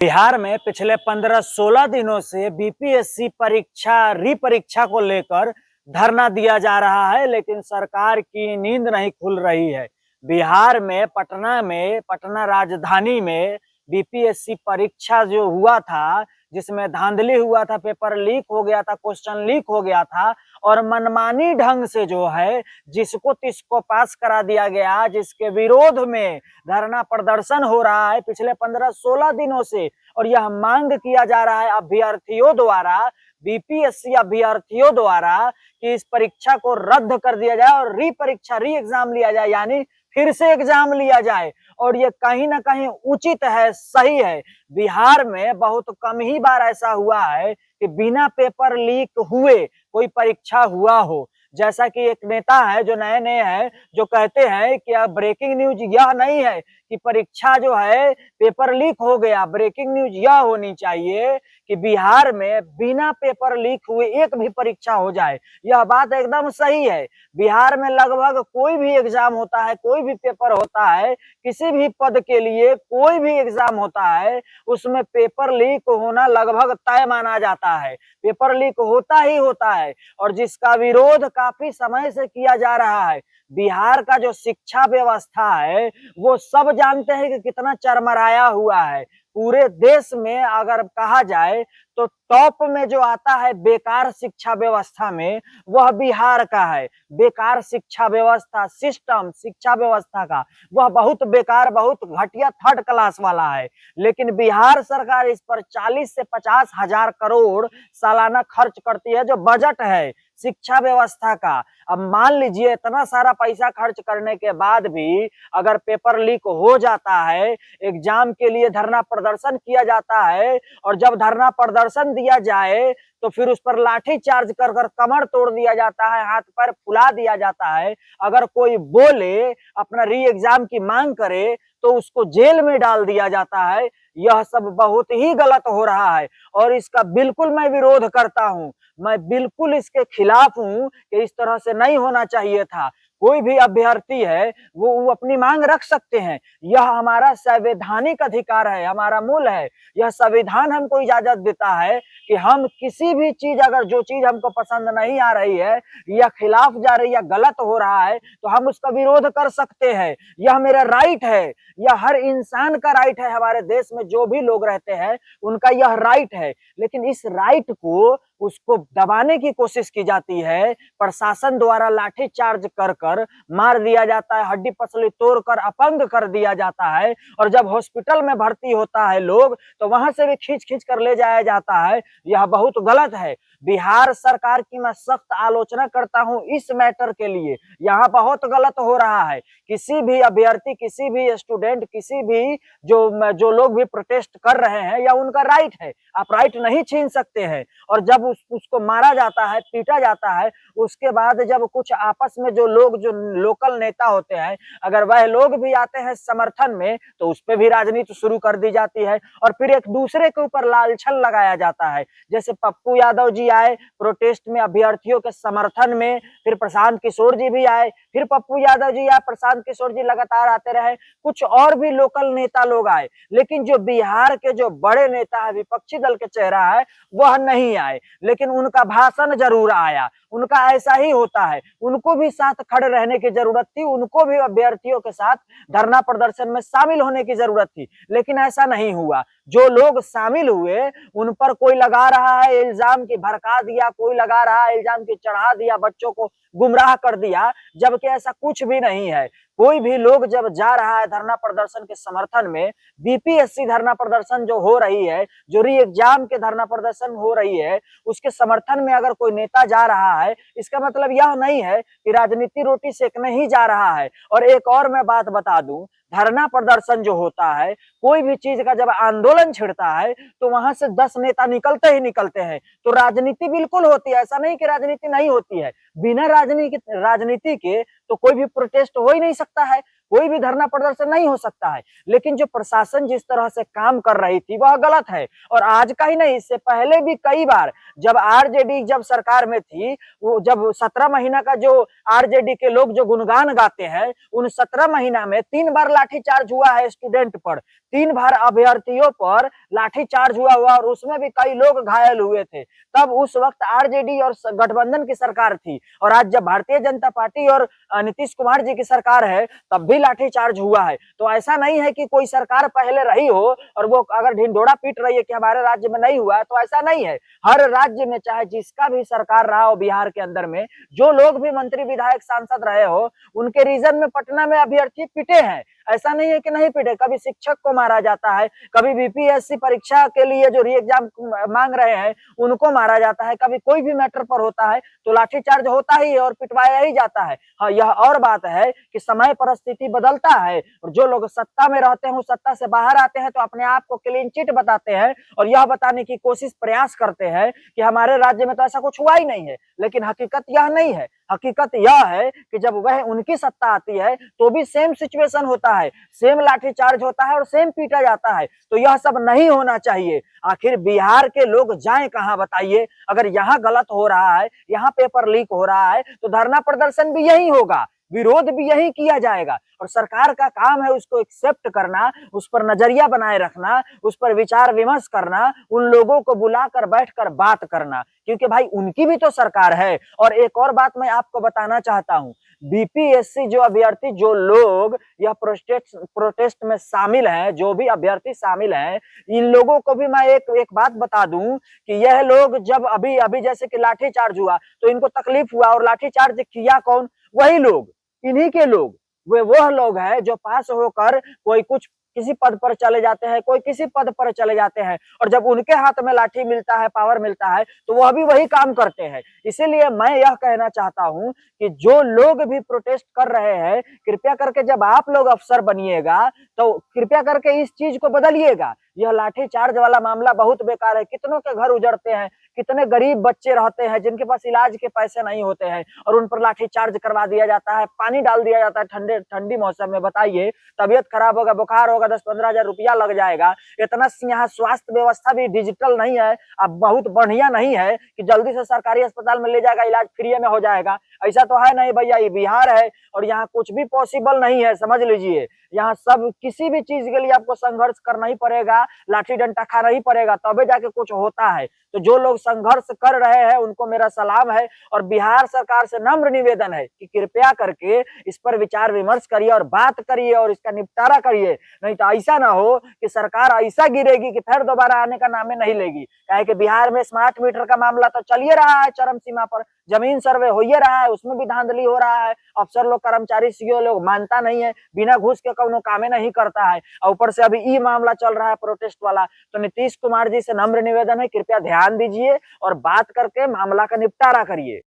बिहार में पिछले 15-16 दिनों से बीपीएससी रीपरीक्षा को लेकर धरना दिया जा रहा है, लेकिन सरकार की नींद नहीं खुल रही है। बिहार में पटना राजधानी में बीपीएससी परीक्षा जो हुआ था, जिसमें धांधली हुआ था, पेपर लीक हो गया था, क्वेश्चन लीक हो गया था और मनमानी ढंग से जो है जिसको तिसको पास करा दिया गया, जिसके विरोध में धरना प्रदर्शन हो रहा है पिछले 15-16 दिनों से। और यह मांग किया जा रहा है अभ्यर्थियों द्वारा, बीपीएससी अभ्यर्थियों द्वारा, कि इस परीक्षा को रद्द कर दिया जाए और री एग्जाम लिया जाए, यानी फिर से एग्जाम लिया जाए। और ये कहीं ना कहीं उचित है, सही है। बिहार में बहुत कम ही बार ऐसा हुआ है कि बिना पेपर लीक हुए कोई परीक्षा हुआ हो। जैसा कि एक नेता है जो नए नए हैं, जो कहते हैं कि अब ब्रेकिंग न्यूज यह नहीं है कि परीक्षा जो है पेपर लीक हो गया। ब्रेकिंग न्यूज यह होनी चाहिए कि बिहार में बिना पेपर लीक हुए एक भी परीक्षा हो जाए। यह बात एकदम सही है। बिहार में लगभग कोई भी एग्जाम होता है, कोई भी पेपर होता है, किसी भी पद के लिए कोई भी एग्जाम होता है, उसमें पेपर लीक होना लगभग तय माना जाता है। पेपर लीक होता ही होता है और जिसका विरोध काफी समय से किया जा रहा है। बिहार का जो शिक्षा व्यवस्था है वो सब जानते हैं कि कितना चरमराया हुआ है। पूरे देश में अगर कहा जाए तो टॉप में जो आता है बेकार शिक्षा व्यवस्था में, वह बिहार का है। बेकार शिक्षा व्यवस्था, सिस्टम शिक्षा व्यवस्था का वह बहुत बेकार, बहुत घटिया, थर्ड क्लास वाला है। लेकिन बिहार सरकार इस पर 40 से 50 हजार करोड़ सालाना खर्च करती है, जो बजट है शिक्षा व्यवस्था का। अब मान लीजिए इतना सारा पैसा खर्च करने के बाद भी अगर पेपर लीक हो जाता है, एग्जाम के लिए धरना प्रदर्शन किया जाता है और जब धरना प्रदर्शन दिया जाए तो फिर उस पर लाठी चार्ज कर कर कमर तोड़ दिया जाता है, हाथ पैर फुला दिया जाता है। अगर कोई बोले, अपना री एग्जाम की मांग करे, तो उसको जेल में डाल दिया जाता है। यह सब बहुत ही गलत हो रहा है और इसका बिल्कुल मैं विरोध करता हूं। मैं बिल्कुल इसके खिलाफ हूं कि इस तरह से नहीं होना चाहिए था। कोई भी अभ्यर्थी है वो अपनी मांग रख सकते हैं। यह हमारा संवैधानिक अधिकार है, हमारा मूल है। यह संविधान हमको इजाजत देता है कि हम किसी भी चीज, अगर जो चीज हमको पसंद नहीं आ रही है या खिलाफ जा रही है, गलत हो रहा है, तो हम उसका विरोध कर सकते हैं। यह मेरा राइट है, यह हर इंसान का राइट है। हमारे देश में जो भी लोग रहते हैं उनका यह राइट है। लेकिन इस राइट को, उसको दबाने की कोशिश की जाती है। प्रशासन द्वारा लाठी चार्ज कर कर मार दिया जाता है, हड्डी पसली तोड़कर अपंग कर दिया जाता है और जब हॉस्पिटल में भर्ती होता है लोग, तो वहां से भी खींच खींच कर ले जाया जाता है। यह बहुत गलत है। बिहार सरकार की मैं सख्त आलोचना करता हूं इस मैटर के लिए। यहाँ बहुत गलत हो रहा है। किसी भी अभ्यर्थी, किसी भी स्टूडेंट, किसी भी जो लोग भी प्रोटेस्ट कर रहे हैं, या उनका राइट है, आप राइट नहीं छीन सकते हैं। और जब उसको मारा जाता है, पीटा जाता है, उसके बाद जब कुछ आपस में जो लोग, जो लोकल नेता होते हैं, अगर वह लोग भी आते हैं समर्थन में, तो उस पर भी राजनीति शुरू कर दी जाती है और फिर एक दूसरे के ऊपर लालछन लगाया जाता है। जैसे पप्पू यादव जी आए प्रोटेस्ट में अभ्यर्थियों के समर्थन में, फिर प्रशांत किशोर जी भी आए, फिर पप्पू यादव जी आए, प्रशांत किशोर जी लगातार आते रहे, कुछ और भी लोकल नेता लोग आए। लेकिन जो बिहार के जो बड़े नेता है, विपक्षी दल के चेहरा है, वह नहीं आए। लेकिन उनका भाषण जरूर आया। उनका ऐसा ही होता है, उनको भी साथ खड़े रहने की जरूरत थी, उनको भी अभ्यर्थियों के साथ धरना प्रदर्शन में शामिल होने की जरूरत थी, लेकिन ऐसा नहीं हुआ। जो लोग शामिल हुए उन पर कोई लगा रहा है इल्जाम की भड़का दिया, कोई लगा रहा है इल्जाम की चढ़ा दिया, बच्चों को गुमराह कर दिया, जबकि ऐसा कुछ भी नहीं है। कोई भी लोग जब जा रहा है धरना प्रदर्शन के समर्थन में, बीपीएससी धरना प्रदर्शन जो हो रही है, जो री एग्जाम के धरना प्रदर्शन हो रही है, उसके समर्थन में अगर कोई नेता जा रहा है, इसका मतलब यह नहीं है कि राजनीति रोटी सेकने ही जा रहा है। और एक और मैं बात बता दूं, धरना प्रदर्शन जो होता है, कोई भी चीज का जब आंदोलन छिड़ता है, तो वहां से 10 नेता निकलते ही निकलते हैं। तो राजनीति बिल्कुल होती है, ऐसा नहीं कि राजनीति नहीं होती है। बिना राजनीति के तो कोई भी प्रोटेस्ट हो ही नहीं सकता है। कोई भी धरना प्रदर्शन नहीं हो सकता है। लेकिन जो प्रशासन जिस तरह से काम कर रही थी वह गलत है। और आज का ही नहीं, इससे पहले भी कई बार जब आरजेडी जब सरकार में थी, वो जब 17 महीना का जो आरजेडी के लोग जो गुणगान गाते हैं, उन 17 महीना में 3 बार लाठीचार्ज हुआ है स्टूडेंट पर, 3 बार अभ्यर्थियों पर लाठीचार्ज हुआ और उसमें भी कई लोग घायल हुए थे। तब उस वक्त आरजेडी और गठबंधन की सरकार थी। और आज जब भारतीय जनता पार्टी और नीतीश कुमार जी की सरकार है, तब भी लाठीचार्ज हुआ है। तो ऐसा नहीं है कि कोई सरकार पहले रही हो और वो अगर ढिंढोरा पीट रही है कि हमारे राज्य में नहीं हुआ, तो ऐसा नहीं है। हर राज्य में चाहे जिसका भी सरकार रहा हो, बिहार के अंदर में जो लोग भी मंत्री विधायक सांसद रहे हो, उनके रीजन में पटना में अभ्यर्थी पिटे हैं। ऐसा नहीं है कि नहीं पिटे, कभी शिक्षक को मारा जाता है, कभी बीपीएससी परीक्षा के लिए जो री एग्जाम मांग रहे हैं उनको मारा जाता है, कभी कोई भी मैटर पर होता है तो लाठीचार्ज होता ही है और पिटवाया ही जाता है। हाँ, यह और बात है कि समय परिस्थिति बदलता है और जो लोग सत्ता में रहते हैं, सत्ता से बाहर आते हैं तो अपने आप को क्लीन चिट बताते हैं और यह बताने की कोशिश प्रयास करते हैं कि हमारे राज्य में तो ऐसा कुछ हुआ ही नहीं है। लेकिन हकीकत यह नहीं है। हकीकत यह है कि जब वह उनकी सत्ता आती है तो भी सेम सिचुएशन होता है, सेम लाठीचार्ज होता है और सेम पीटा जाता है। तो यह सब नहीं होना चाहिए। आखिर बिहार के लोग जाएं कहां बताइए? अगर यहाँ गलत हो रहा है, यहाँ पेपर लीक हो रहा है, तो धरना प्रदर्शन भी यही होगा, विरोध भी यही किया जाएगा। और सरकार का काम है उसको एक्सेप्ट करना, उस पर नजरिया बनाए रखना, उस पर विचार विमर्श करना, उन लोगों को बुलाकर बैठकर बात करना, क्योंकि भाई उनकी भी तो सरकार है। और एक और बात मैं आपको बताना चाहता हूं, बीपीएससी जो अभ्यर्थी, जो लोग यह प्रोटेस्ट में शामिल हैं, जो भी अभ्यर्थी शामिल हैं, इन लोगों को भी मैं एक बात बता दूं कि यह लोग जब अभी अभी जैसे कि लाठीचार्ज हुआ तो इनको तकलीफ हुआ और लाठीचार्ज किया कौन? वही लोग, इन्हीं के लोग। वे वह लोग हैं जो पास होकर कोई कुछ किसी पद पर चले जाते हैं, कोई किसी पद पर चले जाते हैं, और जब उनके हाथ में लाठी मिलता है, पावर मिलता है, तो वह भी वही काम करते हैं। इसीलिए मैं यह कहना चाहता हूं कि जो लोग भी प्रोटेस्ट कर रहे हैं, कृपया करके जब आप लोग अफसर बनिएगा तो कृपया करके इस चीज को बदलिएगा। यह लाठीचार्ज वाला मामला बहुत बेकार है। कितनों के घर उजड़ते हैं, कितने गरीब बच्चे रहते हैं जिनके पास इलाज के पैसे नहीं होते हैं और उन पर लाठीचार्ज करवा दिया जाता है, पानी डाल दिया जाता है ठंडी मौसम में। बताइए, तबियत खराब होगा, बुखार होगा, 10-15 हजार रुपया लग जाएगा। इतना यहाँ स्वास्थ्य व्यवस्था भी डिजिटल नहीं है, अब बहुत बढ़िया नहीं है कि जल्दी से सरकारी अस्पताल में ले जाएगा, इलाज फ्री में हो जाएगा। ऐसा तो है नहीं भैया, ये बिहार है और यहाँ कुछ भी पॉसिबल नहीं है, समझ लीजिए। यहाँ सब किसी भी चीज के लिए आपको संघर्ष करना ही पड़ेगा, लाठी डंडा खाना ही पड़ेगा, तबे जाके कुछ होता है। तो जो लोग संघर्ष कर रहे हैं उनको मेरा सलाम है और बिहार सरकार से नम्र निवेदन है कि कृपया करके इस पर विचार विमर्श करिए और बात करिए और इसका निपटारा करिए। नहीं तो ऐसा ना हो कि सरकार ऐसा गिरेगी कि फिर दोबारा आने का नाम नहीं लेगी। काहे कि बिहार में स्मार्ट मीटर का मामला तो चलिए रहा है चरम सीमा पर, जमीन सर्वे हो ही रहा है, उसमें भी धांधली हो रहा है। अफसर लोग, कर्मचारी, सीओ लोग मानता नहीं है, बिना घूस के कोनो कामे नहीं करता है। और ऊपर से अभी ई मामला चल रहा है प्रोटेस्ट वाला। तो नीतीश कुमार जी से नम्र निवेदन है, कृपया ध्यान दीजिए और बात करके मामला का निपटारा करिए।